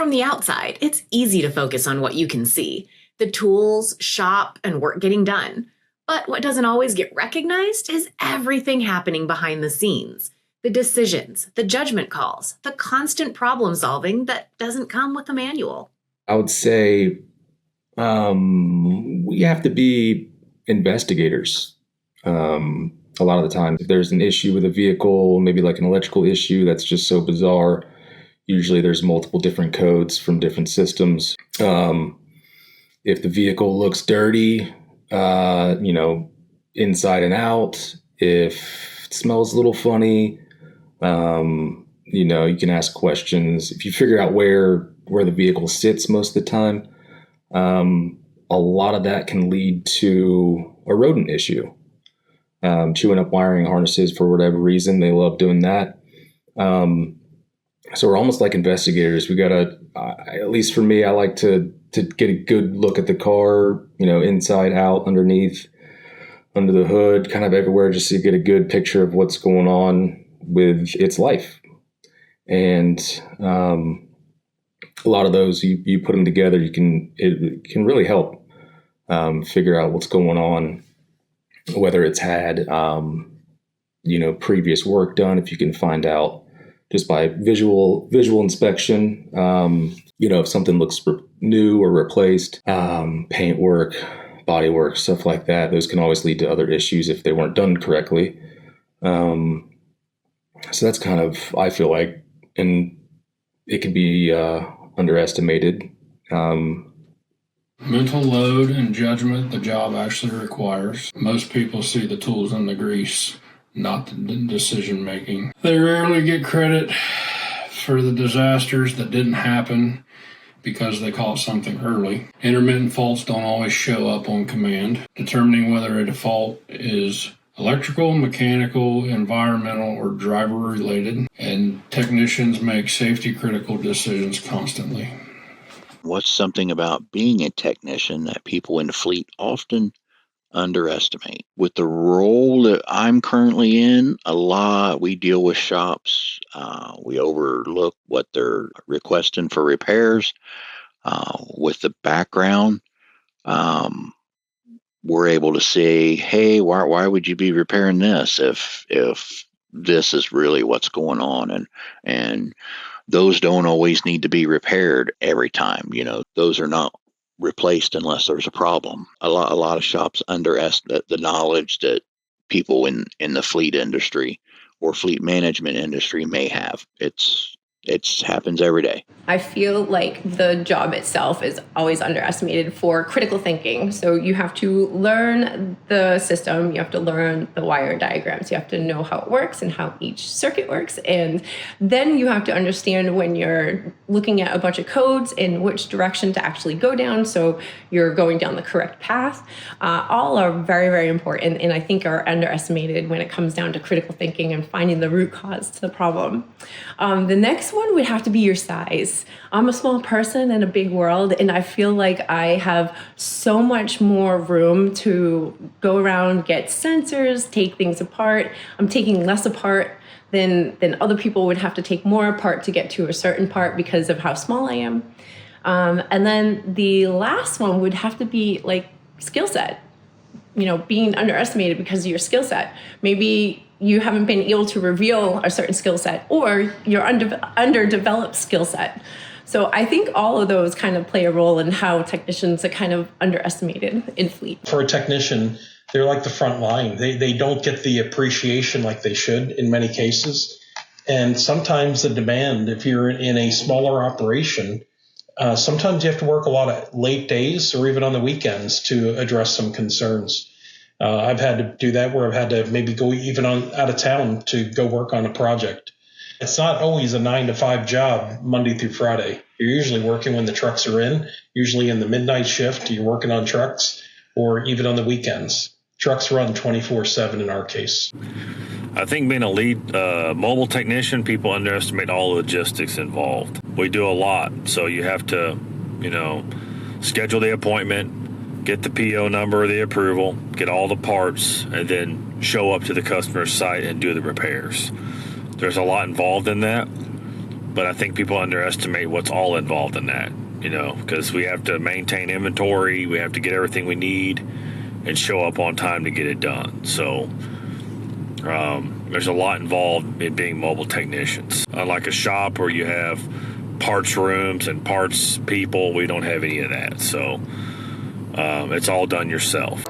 from the outside, it's easy to focus on what you can see, the tools, shop, and work getting done. But what doesn't always get recognized is everything happening behind the scenes. The decisions, the judgment calls, the constant problem solving that doesn't come with a manual. I would say we have to be investigators. A lot of the time, if there's an issue with a vehicle, maybe like an electrical issue that's just so bizarre, usually there's multiple different codes from different systems. If the vehicle looks dirty, inside and out, if it smells a little funny, you can ask questions. If you figure out where the vehicle sits most of the time, a lot of that can lead to a rodent issue. Chewing up wiring harnesses for whatever reason. They love doing that. So we're almost like investigators. We got to, at least for me, I like to get a good look at the car, inside, out, underneath, under the hood, kind of everywhere, just to get a good picture of what's going on with its life. And a lot of those, you put them together, it can really help figure out what's going on, whether it's had, previous work done, if you can find out just by visual inspection, if something looks new or replaced, paint work, body work, stuff like that. Those can always lead to other issues if they weren't done correctly. So that's kind of, I feel like, and it can be underestimated. Mental load and judgment the job actually requires. Most people see the tools and the grease, not the decision making. They rarely get credit for the disasters that didn't happen because they caught something early. Intermittent faults don't always show up on command. Determining whether a fault is electrical, mechanical, environmental, or driver related, and technicians make safety critical decisions constantly. What's something about being a technician that people in the fleet often underestimate? With the role that I'm currently in, we deal with shops. We overlook what they're requesting for repairs. With the background, we're able to say, hey, why would you be repairing this if this is really what's going on? And those don't always need to be repaired every time. Those are not replaced unless there's a problem. A lot of shops underestimate the knowledge that people in the fleet industry or fleet management industry may have. It happens every day. I feel like the job itself is always underestimated for critical thinking. So you have to learn the system, you have to learn the wire diagrams, you have to know how it works and how each circuit works. And then you have to understand when you're looking at a bunch of codes in which direction to actually go down so you're going down the correct path. All are very, very important and I think are underestimated when it comes down to critical thinking and finding the root cause to the problem. The next one would have to be your size. I'm a small person in a big world, and I feel like I have so much more room to go around, get sensors, take things apart. I'm taking less apart than other people would have to take more apart to get to a certain part because of how small I am. And then the last one would have to be like skill set, being underestimated because of your skill set. Maybe you haven't been able to reveal a certain skill set or your underdeveloped skill set. So I think all of those kind of play a role in how technicians are kind of underestimated in fleet. For a technician, they're like the front line. They don't get the appreciation like they should in many cases. And sometimes the demand, if you're in a smaller operation, sometimes you have to work a lot of late days or even on the weekends to address some concerns. I've had to do that where I've had to maybe go even out of town to go work on a project. It's not always a 9-to-5 job Monday through Friday. You're usually working when the trucks are in, usually in the midnight shift. You're working on trucks or even on the weekends. Trucks run 24/7 in our case. I think being a lead mobile technician, people underestimate all the logistics involved. We do a lot, so you have to, schedule the appointment, get the PO number or the approval, get all the parts, and then show up to the customer's site and do the repairs. There's a lot involved in that, but I think people underestimate what's all involved in that, because we have to maintain inventory, we have to get everything we need and show up on time to get it done. So there's a lot involved in being mobile technicians. Unlike a shop where you have parts rooms and parts people, we don't have any of that. So it's all done yourself.